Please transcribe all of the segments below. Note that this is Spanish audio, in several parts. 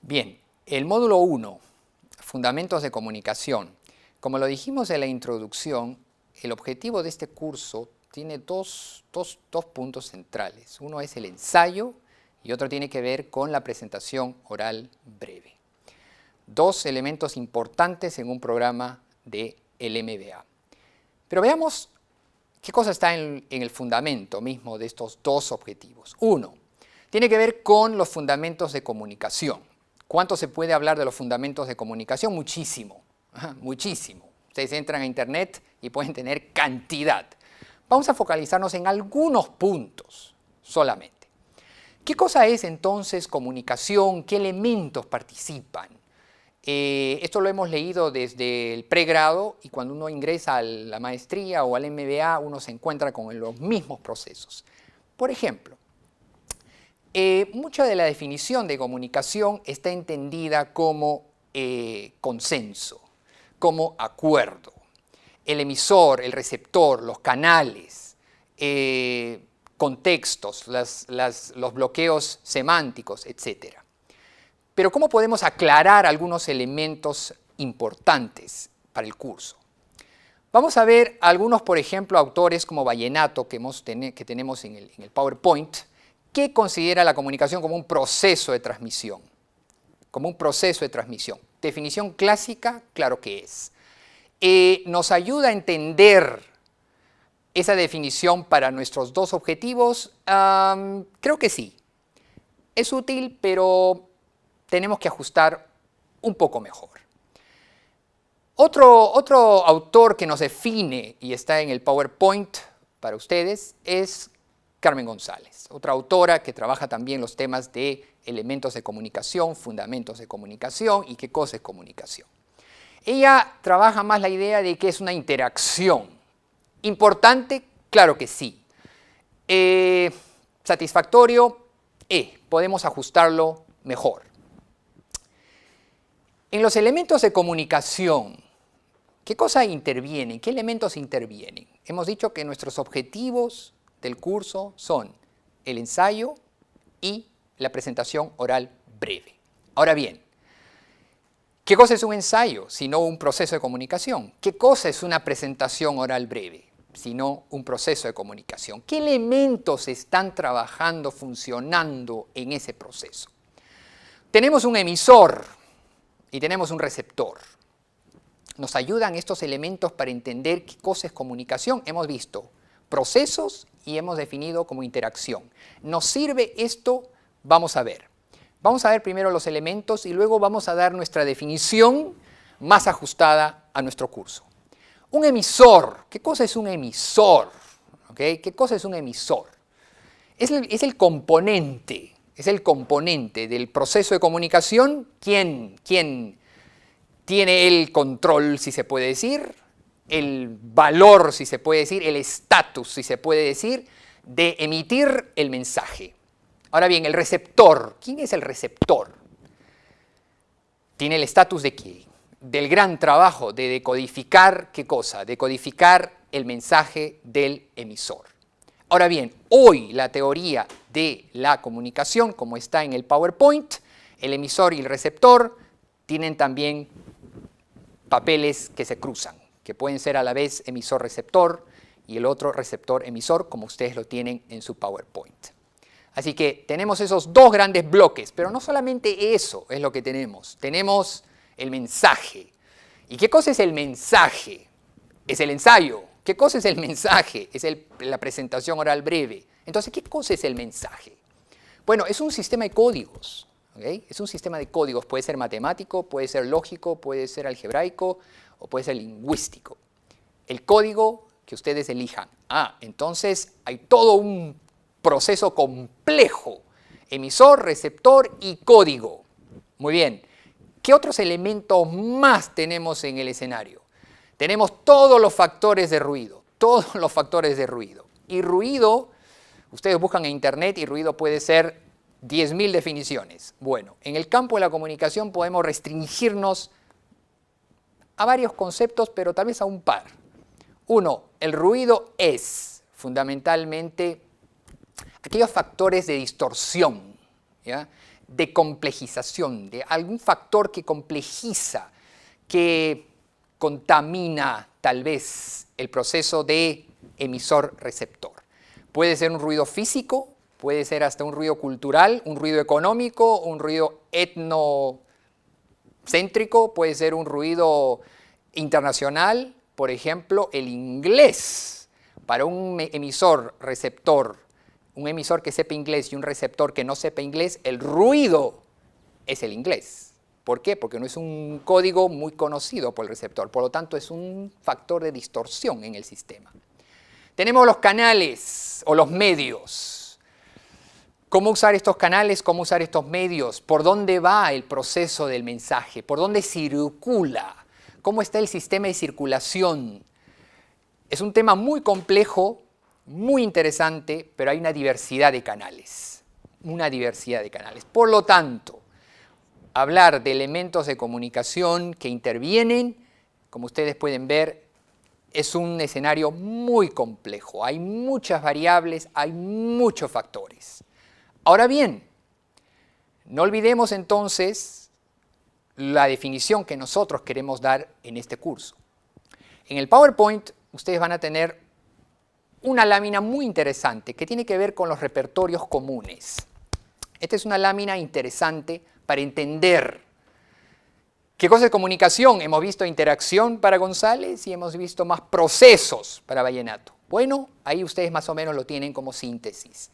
Bien, el módulo 1, Fundamentos de Comunicación. Como lo dijimos en la introducción, el objetivo de este curso tiene dos puntos centrales. Uno es el ensayo y otro tiene que ver con la presentación oral breve. Dos elementos importantes en un programa de el MBA. Pero veamos qué cosa está en el fundamento mismo de estos dos objetivos. Uno, tiene que ver con los fundamentos de comunicación. ¿Cuánto se puede hablar de los fundamentos de comunicación? Muchísimo, muchísimo. Ustedes entran a internet y pueden tener cantidad. Vamos a focalizarnos en algunos puntos solamente. ¿Qué cosa es entonces comunicación? ¿Qué elementos participan? Esto lo hemos leído desde el pregrado y cuando uno ingresa a la maestría o al MBA uno se encuentra con los mismos procesos. Por ejemplo, mucha de la definición de comunicación está entendida como consenso, como acuerdo. El emisor, el receptor, los canales, contextos, los bloqueos semánticos, etc. Pero ¿cómo podemos aclarar algunos elementos importantes para el curso? Vamos a ver algunos, por ejemplo, autores como Vallenato, que tenemos en el PowerPoint, que considera la comunicación como un proceso de transmisión. Como un proceso de transmisión. Definición clásica, claro que es. ¿Nos ayuda a entender esa definición para nuestros dos objetivos? Creo que sí. Es útil, pero tenemos que ajustar un poco mejor. Otro autor que nos define y está en el PowerPoint para ustedes es Carmen González, otra autora que trabaja también los temas de elementos de comunicación, fundamentos de comunicación y qué cosa es comunicación. Ella trabaja más la idea de que es una interacción. ¿Importante? Claro que sí. ¿Satisfactorio? Podemos ajustarlo mejor. En los elementos de comunicación, ¿qué cosas intervienen? ¿Qué elementos intervienen? Hemos dicho que nuestros objetivos del curso son el ensayo y la presentación oral breve. Ahora bien, ¿qué cosa es un ensayo sino un proceso de comunicación? ¿Qué cosa es una presentación oral breve sino un proceso de comunicación? ¿Qué elementos están trabajando, funcionando en ese proceso? Tenemos un emisor y tenemos un receptor. Nos ayudan estos elementos para entender qué cosa es comunicación. Hemos visto procesos y hemos definido como interacción. ¿Nos sirve esto? Vamos a ver. Vamos a ver primero los elementos y luego vamos a dar nuestra definición más ajustada a nuestro curso. Un emisor. ¿Qué cosa es un emisor? ¿Okay? ¿Qué cosa es un emisor? Es el componente. Es el componente del proceso de comunicación. ¿Quién tiene el control, si se puede decir? El valor, si se puede decir, el estatus, si se puede decir, de emitir el mensaje. Ahora bien, el receptor. ¿Quién es el receptor? Tiene el estatus de qué? Del gran trabajo de decodificar, ¿qué cosa? Decodificar el mensaje del emisor. Ahora bien, hoy la teoría de la comunicación, como está en el PowerPoint, el emisor y el receptor tienen también papeles que se cruzan, que pueden ser a la vez emisor-receptor y el otro receptor-emisor, como ustedes lo tienen en su PowerPoint. Así que tenemos esos dos grandes bloques, pero no solamente eso es lo que tenemos. Tenemos el mensaje. ¿Y qué cosa es el mensaje? Es el ensayo. ¿Qué cosa es el mensaje? Es la presentación oral breve. Entonces, ¿qué cosa es el mensaje? Bueno, es un sistema de códigos. ¿Okay? Es un sistema de códigos. Puede ser matemático, puede ser lógico, puede ser algebraico o puede ser lingüístico. El código que ustedes elijan. Entonces hay todo un proceso complejo. Emisor, receptor y código. Muy bien. ¿Qué otros elementos más tenemos en el escenario? Tenemos todos los factores de ruido. Todos los factores de ruido. Y ruido, ustedes buscan en internet y ruido puede ser 10.000 definiciones. Bueno, en el campo de la comunicación podemos restringirnos a varios conceptos, pero tal vez a un par. Uno, el ruido es fundamentalmente aquellos factores de distorsión, ¿ya? de complejización, de algún factor que complejiza, que contamina tal vez el proceso de emisor-receptor. Puede ser un ruido físico, puede ser hasta un ruido cultural, un ruido económico, un ruido etnocéntrico, puede ser un ruido internacional, por ejemplo, el inglés. Para un emisor-receptor, un emisor que sepa inglés y un receptor que no sepa inglés, el ruido es el inglés. ¿Por qué? Porque no es un código muy conocido por el receptor, por lo tanto es un factor de distorsión en el sistema. Tenemos los canales o los medios. ¿Cómo usar estos canales? ¿Cómo usar estos medios? ¿Por dónde va el proceso del mensaje? ¿Por dónde circula? ¿Cómo está el sistema de circulación? Es un tema muy complejo, muy interesante, pero hay una diversidad de canales. Una diversidad de canales. Por lo tanto, hablar de elementos de comunicación que intervienen, como ustedes pueden ver, es un escenario muy complejo. Hay muchas variables, hay muchos factores. Ahora bien, no olvidemos entonces la definición que nosotros queremos dar en este curso. En el PowerPoint ustedes van a tener una lámina muy interesante que tiene que ver con los repertorios comunes. Esta es una lámina interesante para entender qué cosa es comunicación. Hemos visto interacción para González y hemos visto más procesos para Vallenato. Bueno, ahí ustedes más o menos lo tienen como síntesis.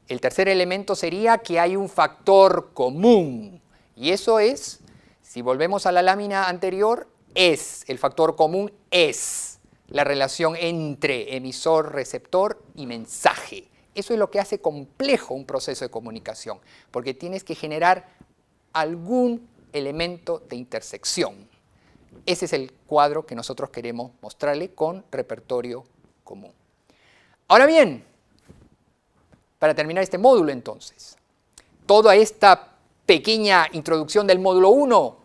El tercer elemento sería que hay un factor común. Y eso es, si volvemos a la lámina anterior, el factor común es la relación entre emisor, receptor y mensaje. Eso es lo que hace complejo un proceso de comunicación, porque tienes que generar algún elemento de intersección. Ese es el cuadro que nosotros queremos mostrarle con repertorio común. Ahora bien, para terminar este módulo entonces, toda esta pequeña introducción del módulo 1,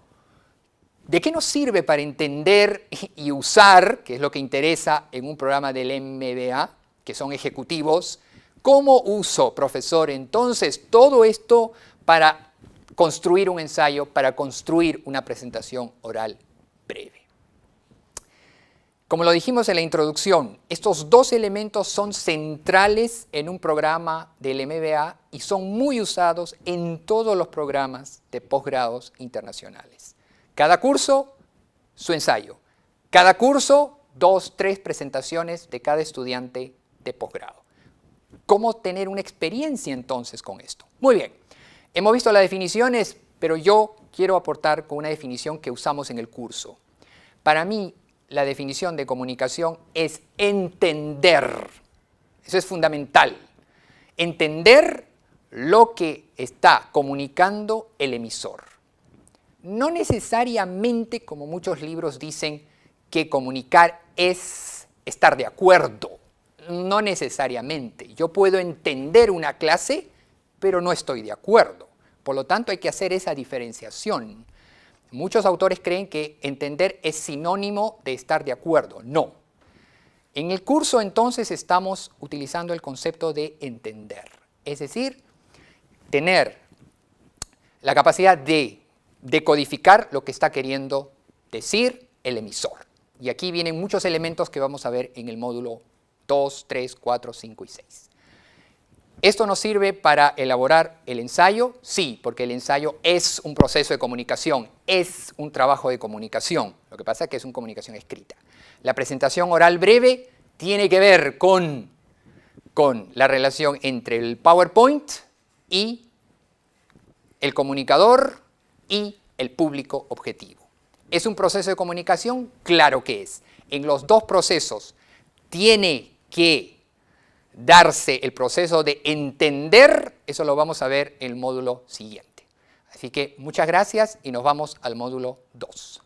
¿de qué nos sirve para entender y usar, que es lo que interesa en un programa del MBA, que son ejecutivos? ¿Cómo uso, profesor, entonces todo esto para construir un ensayo, para construir una presentación oral breve? Como lo dijimos en la introducción, estos dos elementos son centrales en un programa del MBA y son muy usados en todos los programas de posgrados internacionales. Cada curso, su ensayo. Cada curso, 2, 3 presentaciones de cada estudiante de posgrado. ¿Cómo tener una experiencia entonces con esto? Muy bien, hemos visto las definiciones, pero yo quiero aportar con una definición que usamos en el curso. Para mí, la definición de comunicación es entender. Eso es fundamental. Entender lo que está comunicando el emisor. No necesariamente, como muchos libros dicen, que comunicar es estar de acuerdo. No necesariamente. Yo puedo entender una clase, pero no estoy de acuerdo. Por lo tanto, hay que hacer esa diferenciación. Muchos autores creen que entender es sinónimo de estar de acuerdo. No. En el curso, entonces, estamos utilizando el concepto de entender. Es decir, tener la capacidad de decodificar lo que está queriendo decir el emisor. Y aquí vienen muchos elementos que vamos a ver en el módulo 2, 3, 4, 5 y 6. ¿Esto nos sirve para elaborar el ensayo? Sí, porque el ensayo es un proceso de comunicación, es un trabajo de comunicación. Lo que pasa es que es una comunicación escrita. La presentación oral breve tiene que ver con la relación entre el PowerPoint y el comunicador y el público objetivo. ¿Es un proceso de comunicación? Claro que es. En los dos procesos tiene que darse el proceso de entender, eso lo vamos a ver en el módulo siguiente. Así que muchas gracias y nos vamos al módulo 2.